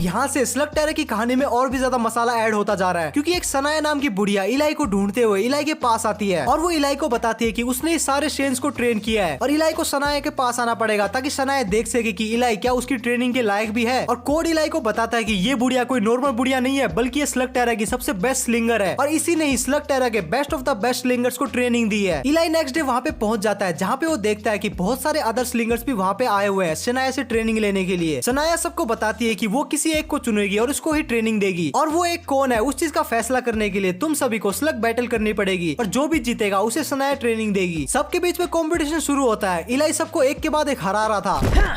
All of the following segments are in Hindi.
यहाँ से स्लग टेरर की कहानी में और भी ज्यादा मसाला ऐड होता जा रहा है, क्योंकि एक सनाया नाम की बुढ़िया इलाई को ढूंढते हुए इलाई के पास आती है और वो इलाई को बताती है कि उसने इस सारे शेन्स को ट्रेन किया है और इलाई को सनाया के पास आना पड़ेगा ताकि सनाया देख सके कि इलाई क्या उसकी ट्रेनिंग के लायक भी है। और कोड इलाई को बताता है कि ये बुढ़िया कोई नॉर्मल बुढ़िया नहीं है, बल्कि ये स्लग टेरर की सबसे बेस्ट स्लिंगर है और इसी ने ही स्लग टेरर के बेस्ट ऑफ द बेस्ट स्लिंगर्स को ट्रेनिंग दी है। इलाई नेक्स्ट डे वहाँ पे पहुंच जाता है, जहाँ पे वो देखता है कि बहुत सारे अदर स्लिंगर्स भी वहाँ पे आए हुए हैं सनाया से ट्रेनिंग लेने के लिए। सनाया सबको बताती है कि वो किसी एक को चुनेगी और उसको ही ट्रेनिंग देगी, और वो एक कौन है उस चीज का फैसला करने के लिए तुम सभी को स्लग बैटल करनी पड़ेगी और जो भी जीतेगा उसे सनाया ट्रेनिंग देगी। सबके बीच में कंपटीशन शुरू होता है। इलाई सबको एक के बाद एक हरा रहा था।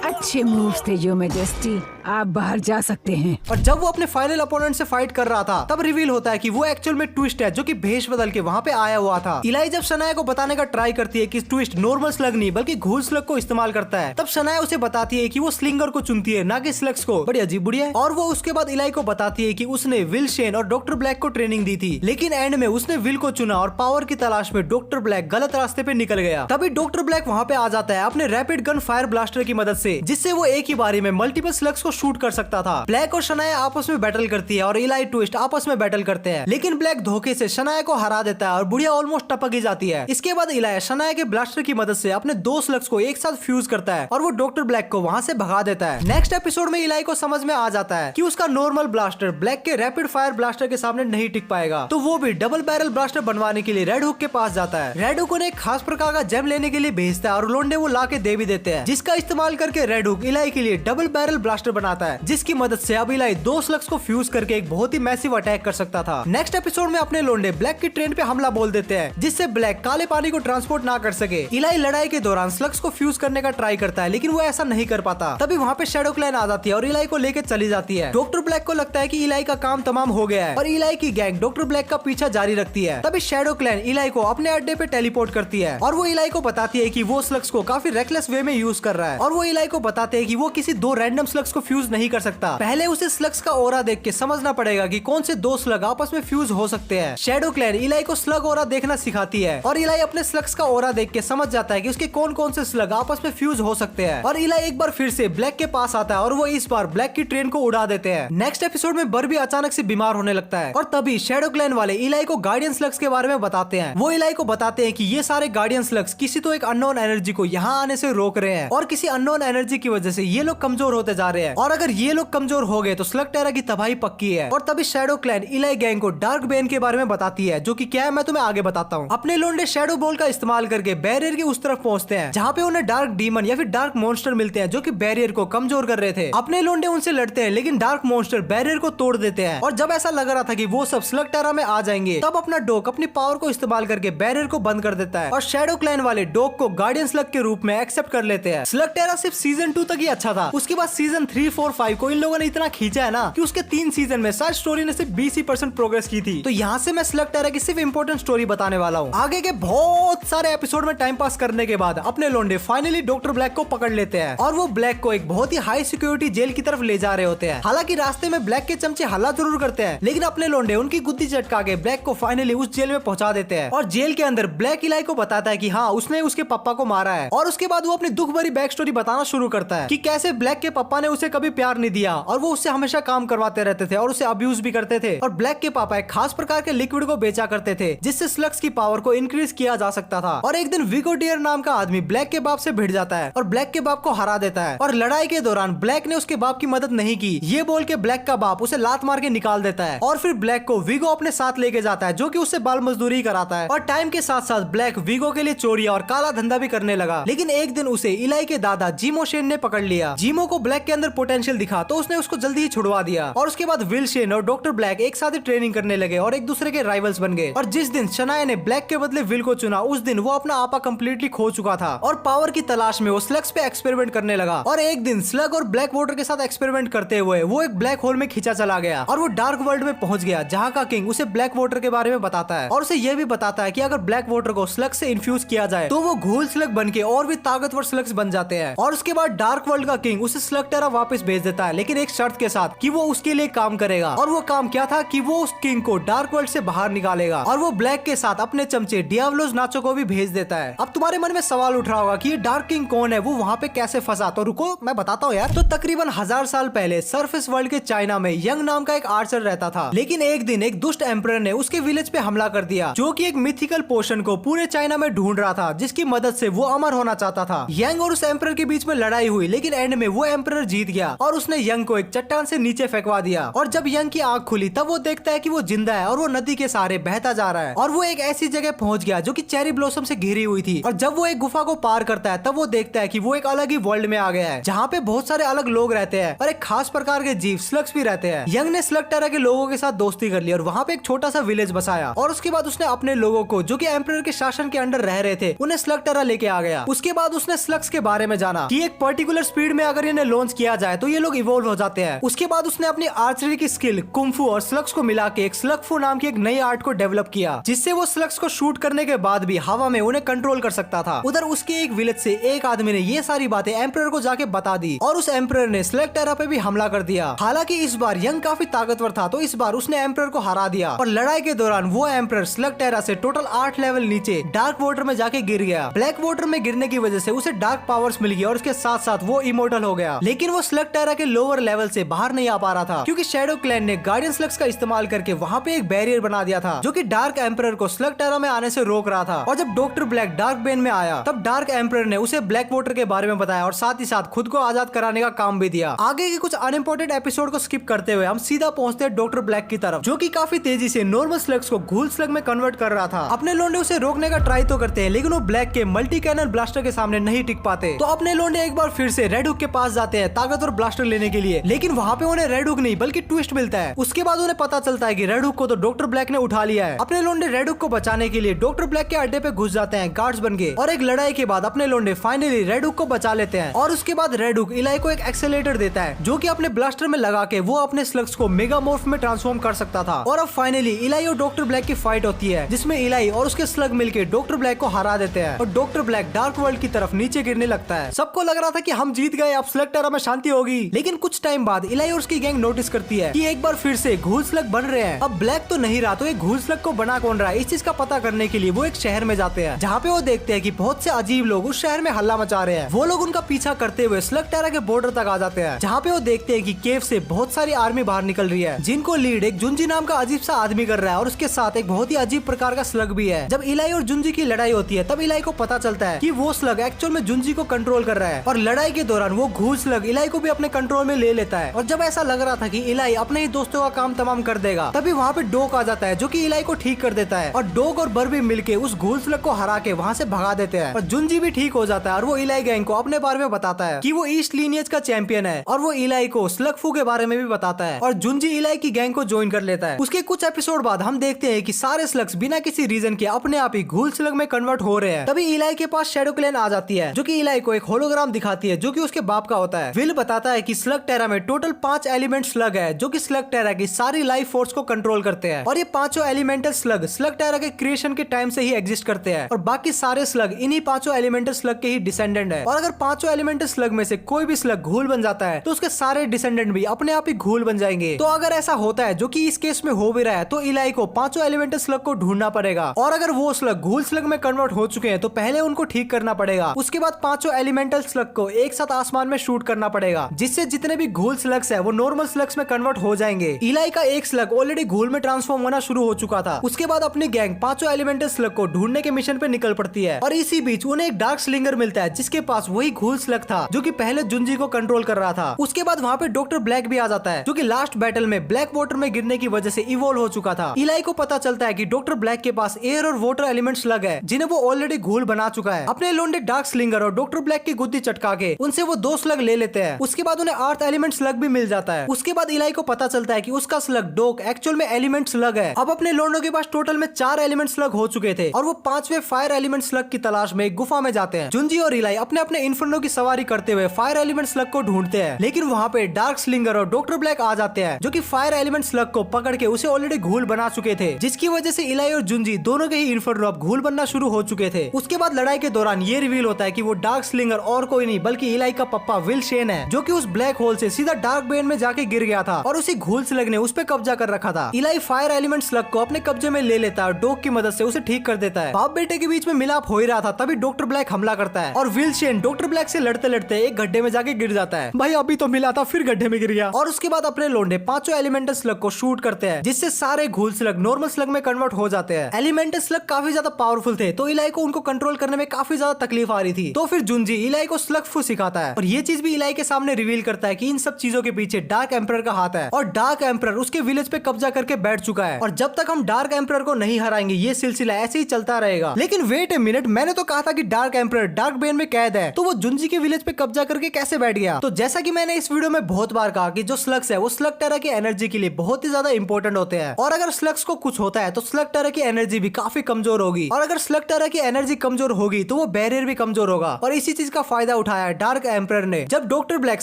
अच्छे मूव्स थे जो मैजेस्टी, आप बाहर जा सकते हैं। और जब वो अपने फाइनल अपोनेंट से फाइट कर रहा था तब रिवील होता है कि वो एक्चुअल में ट्विस्ट है जो कि भेष बदल के वहाँ पे आया हुआ था। इलाई जब सनाया को बताने का ट्राई करती है कि ट्विस्ट नॉर्मल स्लग नहीं बल्कि घूल स्लग को इस्तेमाल करता है, तब सनाया उसे बताती है कि वो स्लिंगर को चुनती है ना कि स्लग्स को। बड़ी अजीब बुढ़िया है। और वो उसके बाद इलाई को बताती है कि उसने विल शेन और डॉक्टर ब्लैक को ट्रेनिंग दी थी, लेकिन एंड में उसने विल को चुना और पावर की तलाश में डॉक्टर ब्लैक गलत रास्ते पे निकल गया। तभी डॉक्टर ब्लैक वहाँ पे आ जाता है अपने रैपिड गन फायर ब्लास्टर की मदद से, जिससे वो एक ही बारी में मल्टीपल स्लग्स को शूट कर सकता था। ब्लैक और शनाया आपस में बैटल करती है और इलाई ट्विस्ट आपस में बैटल करते हैं, लेकिन ब्लैक धोखे से शनाया को हरा देता है और बुढ़िया ऑलमोस्ट टपक ही जाती है। इसके बाद इलाई शनाया के ब्लास्टर की मदद से अपने दो स्लग्स को एक साथ फ्यूज करता है और वो डॉक्टर ब्लैक को वहां से भगा देता है। नेक्स्ट एपिसोड में इलाई को समझ में आ जाता है कि उसका नॉर्मल ब्लास्टर ब्लैक के रैपिड फायर ब्लास्टर के सामने नहीं टिक पाएगा, तो वो भी डबल बैरल ब्लास्टर बनवाने के लिए रेड हुक के पास जाता है। रेड हुक उन्हें एक खास प्रकार का जेम लेने के लिए भेजता है और लोंडे वो ला के दे भी देते हैं, जिसका इस्तेमाल करके रेड हुक इलाई के लिए डबल बैरल ब्लास्टर बनाता है, जिसकी मदद से अब इलाई दो स्लग्स को फ्यूज करके एक बहुत ही मैसिव अटैक कर सकता था। नेक्स्ट एपिसोड में अपने लोंडे ब्लैक की ट्रेन पे हमला बोल देते हैं, जिससे ब्लैक काले पानी को ट्रांसपोर्ट ना कर सके। इलाई लड़ाई के दौरान स्लग्स को फ्यूज करने का ट्राई करता है, लेकिन वो ऐसा नहीं कर पाता। तभी वहाँ पे शैडो क्लैन आ जाती है और इलाई को लेके चली जाती है। डॉक्टर ब्लैक को लगता है कि इलाई का काम तमाम हो गया है और इलाई की गैंग डॉक्टर ब्लैक का पीछा जारी रखती है। तभी शैडो क्लैन इलाई को अपने अड्डे पे टेलीपोर्ट करती है और वो इलाई को बताती है कि वो स्लग्स को काफी रेकलेस वे में यूज कर रहा है, और वो इलाई को बताते हैं कि वो किसी दो रैंडम स्लग्स को फ्यूज नहीं कर सकता। पहले उसे स्लग्स का ओरा देख के समझना पड़ेगा कि कौन से दो स्लग आपस में फ्यूज हो सकते हैं। शैडो क्लैन इलाई को स्लग ओरा देखना सिखाती है और इलाई अपने स्लग्स का ओरा देख के समझ जाता है कि उसके कौन कौन से स्लग आपस में फ्यूज हो सकते हैं। और इलाई एक बार फिर से ब्लैक के पास आता है और वो इस बार ब्लैक की ट्रेन को उड़ा देते हैं। नेक्स्ट एपिसोड में बर भी अचानक से बीमार होने लगता है और तभी शैडो क्लैन वाले इलाई को गार्डियन स्लग्स के बारे में बताते हैं। वो इलाई को बताते हैं कि ये सारे गार्डियन स्लग्स किसी तो एक अननोन एनर्जी को यहाँ आने से रोक रहे हैं और किसी अननोन एनर्जी की वजह से ये लोग कमजोर होते जा रहे हैं, और अगर ये लोग कमजोर हो गए तो स्लग टेरा की तबाही पक्की है। और तभी शैडो क्लैन इलाई गैंग को डार्क बेन के बारे में बताती है, जो कि क्या है मैं तुम्हें आगे बताता हूँ। अपने लोंडे शैडो बॉल का इस्तेमाल करके बैरियर के उस तरफ पहुंचते हैं जहाँ पे उन्हें डार्क डीमन या फिर डार्क मॉन्स्टर मिलते हैं जो कि बैरियर को कमजोर कर रहे थे। अपने लोंडे उनसे लड़ते हैं, लेकिन डार्क मॉन्स्टर बैरियर को तोड़ देते हैं। और जब ऐसा लग रहा था कि वो सब स्लग टेरा में आ जाएंगे, तब अपना डॉग अपनी पावर को इस्तेमाल करके बैरियर को बंद कर देता है और शैडो क्लैन वाले डॉग को गार्डियन स्लग के रूप में एक्सेप्ट कर लेते हैं। स्लग टेरा सिर्फ सीजन 2 तक ही अच्छा था, उसके बाद सीजन 3, 4, 5 को इन लोगों ने इतना खींचा है ना कि उसके 3 सीजन में शायद स्टोरी ने सिर्फ 20% प्रोग्रेस की थी। तो यहाँ से मैं स्लग टेरा की सिर्फ इंपॉर्टेंट स्टोरी बताने वाला हूँ। आगे के बहुत सारे एपिसोड में टाइम पास करने के बाद अपने लोंडे फाइनली डॉक्टर ब्लैक को पकड़ लेते हैं और वो ब्लैक को एक बहुत ही हाई सिक्योरिटी जेल की तरफ ले जा रहे होते हैं। हालांकि रास्ते में ब्लैक के चमचे हल्ला जरूर करते हैं, लेकिन अपने लोंडे उनकी गुद्दी चटका के ब्लैक को फाइनली उस जेल में पहुंचा देते हैं। और जेल के अंदर ब्लैक इलाई को बताता है कि हाँ उसने उसके पापा को मारा है, और उसके बाद वो अपनी दुख भरी बैक स्टोरी बताना शुरू करता है कि कैसे ब्लैक के पापा ने उसे कभी प्यार नहीं दिया और वो उससे हमेशा काम करवाते रहते थे और उसे अब्यूज भी करते थे। और ब्लैक के पापा एक खास प्रकार के लिक्विड को बेचा करते थे जिससे स्लग्स की पावर को इंक्रीज किया जा सकता था। और एक दिन विगोटियर नाम का आदमी ब्लैक के बाप से भिड़ जाता है और ब्लैक के बाप को हरा देता है। और लड़ाई के दौरान ब्लैक ने उसके बाप की मदद नहीं की, ये बोल के ब्लैक का बाप उसे लात मार के निकाल देता है। और फिर ब्लैक को विगो अपने साथ लेके जाता है, जो कि उससे बाल मजदूरी कराता है। और टाइम के साथ साथ ब्लैक विगो के लिए चोरी और काला धंधा भी करने लगा। लेकिन एक दिन उसे इलाई के दादा जीमो शेन ने पकड़ लिया। जीमो को ब्लैक के अंदर पोटेंशियल दिखा तो उसने उसको जल्दी ही छुड़वा दिया। और उसके बाद विल शेन और डॉक्टर ब्लैक एक साथ ही ट्रेनिंग करने लगे और एक दूसरे के राइवल्स बन गए। और जिस दिन शनाया ने ब्लैक के बदले विल को चुना, उस दिन वो अपना आपा कंप्लीटली खो चुका था और पावर की तलाश में वो स्लग्स पे एक्सपेरिमेंट करने लगा। और एक दिन स्लग और ब्लैक वाटर के साथ एक्सपेरिमेंट करते हुए वो एक ब्लैक होल में खींचा चला गया और वो डार्क वर्ल्ड में पहुंच गया, जहाँ का किंग उसे ब्लैक वाटर के बारे में बताता है और उसे यह भी बताता है कि अगर ब्लैक वाटर को स्लग से इन्फ्यूज किया जाए तो वो घोल स्लग बन के और भी ताकतवर स्लग्स बन जाते हैं। और उसके बाद डार्क वर्ल्ड का किंग उसे स्लग टेरा वापस भेज देता है, लेकिन एक शर्त के साथ कि वो उसके लिए काम करेगा। और वो काम क्या था कि वो उस किंग को डार्क वर्ल्ड से बाहर निकालेगा और वो ब्लैक के साथ अपने चमचे डियाब्लोस नाचो को भी भेज देता है। अब तुम्हारे मन में सवाल उठ रहा होगा कि ये डार्क किंग कौन है, वो वहाँ पे कैसे फंसा? तो रुको मैं बताता हूँ यार। तो तकरीबन 1000 साल पहले सरफेस वर्ल्ड के चाइना में यंग नाम का एक आर्चर रहता था, लेकिन एक दिन एक दुष्ट एम्परर ने उसके विलेज पे हमला कर दिया, जो कि एक मिथिकल पोशन को पूरे चाइना में ढूंढ रहा था, जिसकी मदद से वो अमर होना चाहता था। यंग और उस एम्परर के बीच में लड़ाई हुई, लेकिन एंड में वो एम्परर जीत गया और उसने यंग को एक चट्टान से नीचे फेंकवा दिया। और जब यंग की आंख खुली तब वो देखता है कि वो जिंदा है और वो नदी के सहारे बहता जा रहा है। और वो एक ऐसी जगह पहुंच गया जो कि चेरी ब्लॉसम से घिरी हुई थी। और जब वो एक गुफा को पार करता है तब वो देखता है कि वो एक अलग ही वर्ल्ड में आ गया है, जहाँ पे बहुत सारे अलग लोग रहते हैं और एक खास प्रकार के जीव स्लग्स भी रहते हैं। यंग ने स्लग टेरा के लोगों के साथ दोस्ती कर ली और वहाँ पे एक छोटा सा विलेज बसाया। और उसके बाद उसने अपने लोगों को जो कि एम्परर के शासन के अंडर रह रहे थे उन्हें स्लग टेरा लेके आ गया। उसके बाद उसने स्लग्स के बारे में जाना कि एक पर्टिकुलर स्पीड में अगर इन्हें लॉन्च किया जाए तो ये लोग इवॉल्व हो जाते हैं। उसके बाद उसने अपनी आर्चरी की स्किल कुंफू और स्लग्स को मिला के एक स्लगफू नाम की एक नई आर्ट को डेवलप किया, जिससे वो स्लग्स को शूट करने के बाद भी हवा में उन्हें कंट्रोल कर सकता था। उधर उसके एक विलेज से एक आदमी ने ये सारी बातें एम्परर को जाके बता दी और उस एम्परर ने स्लग टेरा पे भी हमला कर दिया। हालांकि इस बार यंग काफी ताकतवर था तो इस बार उसने एम्परर को हरा दिया और लड़ाई के दौरान वो एम्परर स्लग टेरा से टोटल 8 लेवल नीचे डार्क वाटर में जाके गिर गया। ब्लैक वाटर में गिरने की वजह से उसे डार्क पावर्स मिल गई और उसके साथ साथ वो इमोर्टल हो गया। लेकिन वो स्लग टेरा के लोअर लेवल से बाहर नहीं आ पा रहा था, क्योंकि शैडो क्लैन ने गार्डियन स्लग्स का इस्तेमाल करके वहाँ पे एक बैरियर बना दिया था, जो कि डार्क एम्परर को स्लग टेरा में आने से रोक रहा था। और जब डॉक्टर ब्लैक डार्क बेन में आया तब डार्क एम्परर ने उसे ब्लैक वाटर के बारे में बताया और साथ ही साथ खुद को आजाद कराने का काम भी दिया। आगे के कुछ अनइम्पोर्टेंट एपिसोड को स्किप करते हुए हम सीधा पहुंचते हैं डॉक्टर ब्लैक की तरफ, जो कि काफी तेजी से नॉर्मल स्लग्स को घूल स्लग में कन्वर्ट कर रहा था। अपने लोंडे उसे रोकने का ट्राई तो करते हैं, लेकिन वो ब्लैक के मल्टी कैनन ब्लास्टर के सामने नहीं टिक पाते। तो अपने लोंडे एक बार फिर से रेड हुक के पास जाते हैं ताकतवर ब्लास्टर लेने के लिए, लेकिन वहाँ पे उन्हें रेड हुक नहीं बल्कि ट्विस्ट मिलता है। उसके बाद उन्हें पता चलता है कि रेड हुक को तो डॉक्टर ब्लैक ने उठा लिया है। अपने लोंडे रेड हुक को बचाने के लिए डॉक्टर ब्लैक के अड्डे पे घुस जाते हैं गार्ड्स बन के, और एक लड़ाई के बाद अपने लोंडे फाइनली रेड हुक को बचा लेते हैं। और उसके बाद रेड हुक इलाई को एक एक्सेलेरेटर देता है, जो कि अपने ब्लास्टर में लगा के वो अपने स्लग्स को मेगा मॉर्फ में ट्रांसफॉर्म कर सकता था। और अब फाइनली इलाई और डॉक्टर ब्लैक की फाइट होती है, जिसमें इलाई और उसके स्लग मिलके डॉक्टर ब्लैक को हरा देते हैं और डॉक्टर ब्लैक डार्क वर्ल्ड की तरफ नीचे गिरने लगता है। सबको लग रहा था कि हम जीत गए, अब स्लग टेरा में शांति होगी, लेकिन कुछ टाइम बाद इलाई और उसकी गैंग नोटिस करती है कि एक बार फिर से घूल स्लग बन रहे हैं। अब ब्लैक तो नहीं रहा तो एक घूल स्लग को बना कौन रहा है, इस चीज का पता करने के लिए वो एक शहर में जाते हैं, जहाँ पे वो देखते हैं कि बहुत से अजीब लोग उस शहर में हल्ला मचा रहे हैं। वो लोग उनका पीछा करते हुए स्लग टेरा के बॉर्डर तक आ जाते हैं, जहाँ पे वो देखते हैं कि केव से बहुत सारी आर्मी बाहर निकल रही है, जिनको लीड एक जुंजी नाम का अजीब सा आदमी कर रहा है और उसके साथ एक बहुत ही अजीब प्रकार का स्लग भी है। जब इलाई और जुंजी की लड़ाई होती है तब इलाई को पता चलता है कि वो स्लग एक्चुअल में जुंजी को कंट्रोल कर रहा है, और लड़ाई के दौरान वो घूल स्लग इलाई को भी अपने कंट्रोल में ले लेता है। और जब ऐसा लग रहा था कि इलाई अपने ही दोस्तों का काम तमाम कर देगा, तभी वहाँ पे डोक आ जाता है, जो कि इलाई को ठीक कर देता है, और डोक और बर्बी मिलके उस घूल स्लग को हरा के वहाँ से भगा देते हैं। और जुंजी भी ठीक हो जाता है और वो इलाई गैंग को अपने बारे में बताता है कि वो ईस्ट लीनियज का चैंपियन है, और वो इलाई को स्लगफू के बारे में भी बताता है, और जुंजी इलाई की गैंग को ज्वाइन कर लेता है। उसके कुछ एपिसोड बाद हम देखते हैं कि सारे स्लग्स बिना किसी रीजन के अपने आप ही घूल स्लग में कन्वर्ट हो रहे हैं। तभी इलाई के पास शैडो क्लैन आ जाती है, जो कि इलाई को एक होलोग्राम दिखाती है, जो कि उसके बाप का होता है। विल बताता है कि स्लग टेरा में टोटल 5 एलिमेंट स्लग है, जो कि स्लग टेरा की सारी लाइफ फोर्स को कंट्रोल करते हैं, और ये पांचों एलिमेंटल स्लग स्लग टेरा के क्रिएशन के टाइम से ही एग्जिस्ट करते हैं, और बाकी सारे स्लग इन्हीं पांचों एलिमेंटल स्लग के ही डिसेंडेंट है। और अगर पांचों एलिमेंटल स्लग में से कोई भी स्लग घूल बन जाता है तो उसके सारे डिसेंडेंट भी अपने आप ही घूल बन जाएंगे। तो अगर ऐसा होता है, जो कि इस केस में हो भी रहा है, तो इलाई को पांचों एलिमेंटल स्लग को ढूंढना पड़ेगा, और अगर वो स्लग घूल स्लग में कन्वर्ट हो चुके हैं तो पहले उनको ठीक करना पड़ेगा। उसके बाद पांचों एलिमेंटल स्लग को एक साथ आसमान में शूट करना पड़ेगा, जिससे जितने भी घूल स्लग्स है वो नॉर्मल स्लग्स में कन्वर्ट हो जाएंगे। इलाई का एक स्लग ऑलरेडी घूल में ट्रांसफॉर्म होना शुरू हो चुका था। उसके बाद अपनी गैंग पांचों एलिमेंटल स्लग को ढूंढने के मिशन पे निकल पड़ती है, और इसी बीच उन्हें एक डार्क स्लिंगर मिलता है, जिसके पास वही घूल स्लग था जो कि पहले जुंजी को कंट्रोल कर रहा था। उसके बाद वहाँ पे डॉक्टर ब्लैक भी आ जाता है, जो कि लास्ट बैटल में ब्लैक वाटर में गिरने की वजह से इवॉल्व हो चुका था। इलाई को पता चलता है कि डॉक्टर ब्लैक के पास एयर और वाटर एलिमेंट स्लग है, जिन्हें वो ऑलरेडी घूल बना चुका है। अपने लोंडे डार्क स्लिंगर और डॉक्टर ब्लैक की गुद्दी चटका के उनसे वो 2 स्लग ले लेते हैं। उसके बाद उन्हें अर्थ एलिमेंट स्लग भी मिल जाता है। उसके बाद इलाई को पता चलता है कि उसका स्लग डोक एक्चुअल में एलिमेंट स्लग है। अब अपने लोंडों के पास टोटल में 4 एलिमेंट स्लग हो चुके थे, और वो 5वें फायर एलिमेंट स्लग की तलाश में एक गुफा में जाते हैं। जुंजी और इलाई अपने अपने इन्फर्नो की सवारी करते हुए फायर एलिमेंट स्लग को ढूंढते हैं, लेकिन वहाँ पे डार्क स्लिंगर और डॉक्टर ब्लैक आ जाते हैं, जो कि फायर एलिमेंट स्लग को पकड़ के उसे ऑलरेडी घूल बना चुके थे, जिसकी वजह से इलाई और जुंजी दोनों के ही इन्फर्नो अब घूल बनना शुरू हो चुके थे। उसके बाद लड़ाई के दौरान ये रिवील होता है कि वो डार्क स्लिंगर और कोई नहीं बल्कि इलाई का पप्पा विल शेन है, जो कि उस ब्लैक होल से सीधा डार्क बेन में जाके गिर गया था और उसी घूल स्लग ने उस पे कब्जा कर रखा था। इलाई फायर एलिमेंट स्लग को अपने कब्जे में ले लेता है और डॉग की मदद से उसे ठीक कर देता है। बाप बेटे के बीच में मिलाप हो ही रहा था, तभी डॉक्टर ब्लैक हमला करता है और विल शेन डॉक्टर ब्लैक से लड़ते लड़ते एक गड्ढे में जाके गिर जाता है। भाई अभी तो मिला था, फिर गड्ढे में गिर गया। और उसके बाद अपने लोंडे पांचों एलिमेंटल स्लग को शूट करते हैं, जिससे सारे घूल स्लग नॉर्मल स्लग में कन्वर्ट हो जाते हैं। एलिमेंटल स्लग काफी ज्यादा पावरफुल थे, तो इलाई को उनको कंट्रोल करने में काफी ज्यादा तकलीफ आ रही थी। तो फिर जुंजी इलाई को स्लग फू सिखाता है और ये चीज भी इलाई के सामने रिवील करता है कि इन सब चीजों के पीछे डार्क एम्परर का हाथ है और डार्क एम्परर उसके विलेज पे कब्जा करके बैठ चुका है और जब तक हम डार्क एम्परर को नहीं हराएंगे ये सिलसिला ऐसे ही चलता रहेगा। लेकिन वेट ए मिनट, मैंने तो कहा था कि डार्क एम्परर डार्क बेन में कैद है, तो वो जुंजी के विलेज पे कब्जा करके कैसे बैठ गया? तो जैसा कि मैंने इस वीडियो में बहुत बार कहा कि जो स्लग्स है वो स्लग टेरा की एनर्जी के लिए बहुत ही ज्यादा इंपॉर्टेंट होते हैं और अगर स्लग्स को कुछ होता है तो स्लग टेरा की एनर्जी भी काफी कमजोर होगी और अगर स्लग टेरा की एनर्जी कमजोर होगी तो वो बैरियर भी कमजोर होगा। और इसी चीज का फायदा उठाया डार्क एम्परर ने। जब डॉक्टर ब्लैक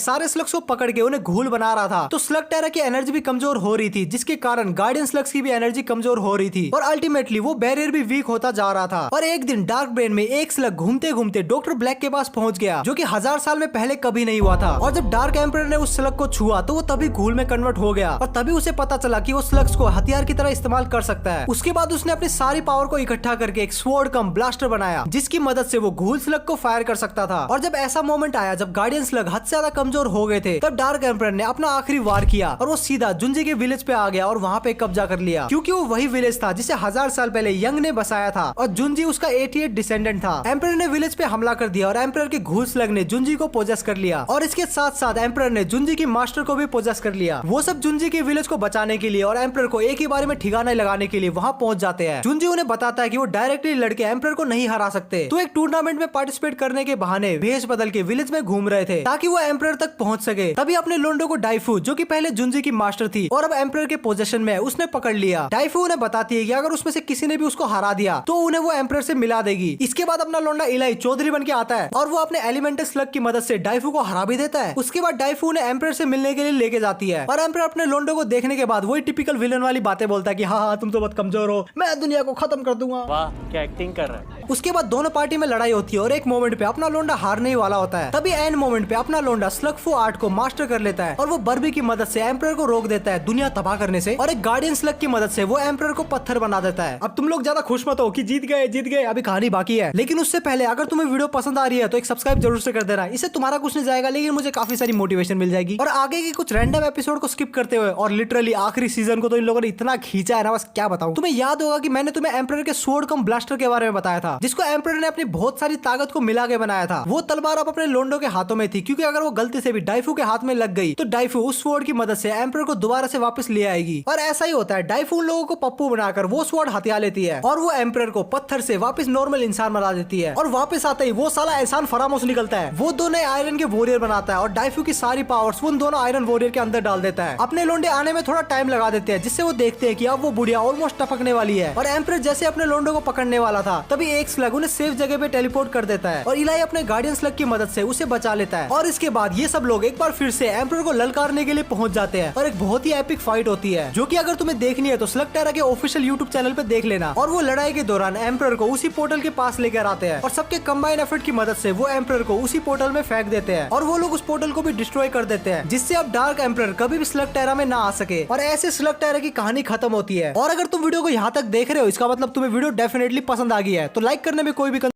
सारे स्लग्स को पकड़ के उन्हें घूल बना रहा था तो स्लग टेरा की एनर्जी भी कमजोर हो रही थी, जिसके कारण गार्डियन स्लग्स की भी एनर्जी कमजोर हो रही थी और अल्टीमेटली वो बैरियर भी वीक होता जा रहा था। और एक दिन डार्क ब्रेन में एक स्लग घूमते घूमते डॉक्टर ब्लैक के पास पहुंच गया, जो कि 1000 साल में पहले कभी नहीं हुआ था। और जब डार्क एम्परर ने उस स्लग को छुआ तो वो तभी घूल में कन्वर्ट हो गया और तभी उसे पता चला कि वो स्लग्स को हथियार की तरह इस्तेमाल कर सकता है। उसके बाद उसने अपनी सारी पावर को इकट्ठा करके एक स्वॉर्ड कम ब्लास्टर बनाया, जिसकी मदद से वो घूल स्लग को फायर कर सकता था। और जब ऐसा मोमेंट आया जब गार्डियन स्लग हद से ज्यादा कमजोर हो गए थे, तब डार्क एम्परर ने अपना आखिरी वार किया और वो सीधा जुंजी के विलेज पे आ गया और वहाँ पे कब्जा कर लिया, क्योंकि वो वही विलेज था जिसे 1000 साल पहले यंग ने बसाया था और जुंजी उसका 88 डिसेंडेंट था। एम्परर ने विलेज पे हमला कर दिया और एम्परर के घूल स्लग ने जुंजी को पोजेस कर लिया और इसके साथ साथ एम्परर ने जुंजी की मास्टर को भी पोजेस कर लिया। वो सब जुंजी के विलेज को बचाने के लिए और एम्परर को एक ही बारे में ठिकाना लगाने के लिए वहाँ पहुंच जाते हैं। जुंजी उन्हें बताता है कि वो डायरेक्टली लड़के एम्परर को नहीं हरा सकते, तो एक टूर्नामेंट में पार्टिसिपेट करने के बहाने भेष बदल के विलेज में घूम रहे थे ताकि वो एम्परर तक पहुंच सके। तभी अपने लोंडो को डाइफू, जो कि पहले जुंजी की मास्टर थी और अब एम्परर के पोजीशन में है, उसने पकड़ लिया। डाइफू उन्हें बताती है कि अगर उसमें से किसी ने भी उसको हरा दिया तो उन्हें वो एम्परर से मिला देगी। इसके बाद अपना लोंडा इलाई चौधरी बन के आता है और वो अपने एलिमेंटल स्लग की मदद से डाइफू को हरा भी देता है। उसके बाद डाइफू उन्हें एम्परर से मिलने के लिए लेके जाती है और एम्परर अपने लोंडो को देखने के बाद वही टिपिकल विलन वाली बातें बोलता है कि हाँ तुम तो बहुत कमजोर हो, मैं दुनिया को खत्म कर दूंगा। वाह क्या एक्टिंग कर रहा है। उसके बाद दोनों पार्टी में लड़ाई होती है और एक मोमेंट पे अपना लोंडा हारने ही वाला होता है। तभी एंड मोमेंट पे अपना लोंडा स्लग फू आर्ट को मास्टर कर लेता है और वो बर्बी की मदद से एम्परर को रोक देता है दुनिया तबाह करने से और एक गार्डियन स्लग की मदद से वो एम्परर को पत्थर बना देता है। अब तुम लोग ज्यादा खुश मत हो कि जीत गए, अभी कहानी बाकी है। लेकिन उससे पहले अगर तुम्हें वीडियो पसंद आ रही है तो एक सब्सक्राइब जरूर से कर देना। इससे तुम्हारा कुछ नहीं जाएगा लेकिन मुझे काफी सारी मोटिवेशन मिल जाएगी। और आगे के कुछ रैंडम एपिसोड को स्किप करते हुए और लिटरली आखिरी सीजन को तो इन लोगों ने इतना खींचा है ना, बस क्या बताऊं। तुम्हें याद होगा कि मैंने तुम्हें एम्परर के स्वॉर्ड कम ब्लास्टर के बारे में बताया था, जिसको एम्परर ने अपनी बहुत सारी ताकत को मिला के बनाया था। वो तलवार अब अपने लोंडो के हाथों में थी, क्योंकि अगर वो गलती से भी डाइफू के हाथ में लग गई तो डाइफू उस स्वॉर्ड की मदद से एम्परर को दोबारा से वापस ले आएगी। और ऐसा ही होता है, डाइफू उन लोगों को पप्पू बनाकर वो स्वॉर्ड हथिया लेती है और वो एम्परर को पत्थर से वापस नॉर्मल इंसान बना देती है। और वापस आते ही वो साला एहसान फरामोश निकलता है, वो दोनों आयरन के वॉरियर बनाता है और डाइफू की सारी पावर्स उन दोनों आयरन वॉरियर के अंदर डाल देता है। अपने लोंडे आने में थोड़ा टाइम लगा देते हैं, जिससे वो देखते हैं कि अब वो बुढ़िया ऑलमोस्ट टपकने वाली है। और एम्परर जैसे अपने लोंडो को पकड़ने वाला था तभी एक स्लग उन्हें सेफ जगह पे टेलीपोर्ट कर देता है और इलाई अपने गार्डियन स्लग की मदद से उसे बचा लेता है। और इसके बाद ये सब लोग एक बार फिर से एम्परर को ललकारने के लिए पहुंच जाते हैं और एक बहुत ही एपिक फाइट होती है, जो कि अगर तुम्हें देखनी है तो स्लग टेरा के ऑफिशियल यूट्यूब चैनल पे देख लेना। और वो लड़ाई के दौरान एम्परर को उसी पोर्टल के पास लेकर आते हैं और सबके कंबाइन एफर्ट की मदद से वो एम्परर को उसी पोर्टल में फेंक देते हैं और वो लोग उस पोर्टल को भी डिस्ट्रॉय कर देते हैं, जिससे अब डार्क एम्परर कभी भी स्लग टेरा में ना आ सके। और ऐसे स्लग टेरा की कहानी खत्म होती है। और अगर तुम वीडियो को यहाँ तक देख रहे हो इसका मतलब तुम्हें वीडियो डेफिनेटली पसंद आ गई है, तो लाइक करने में कोई भी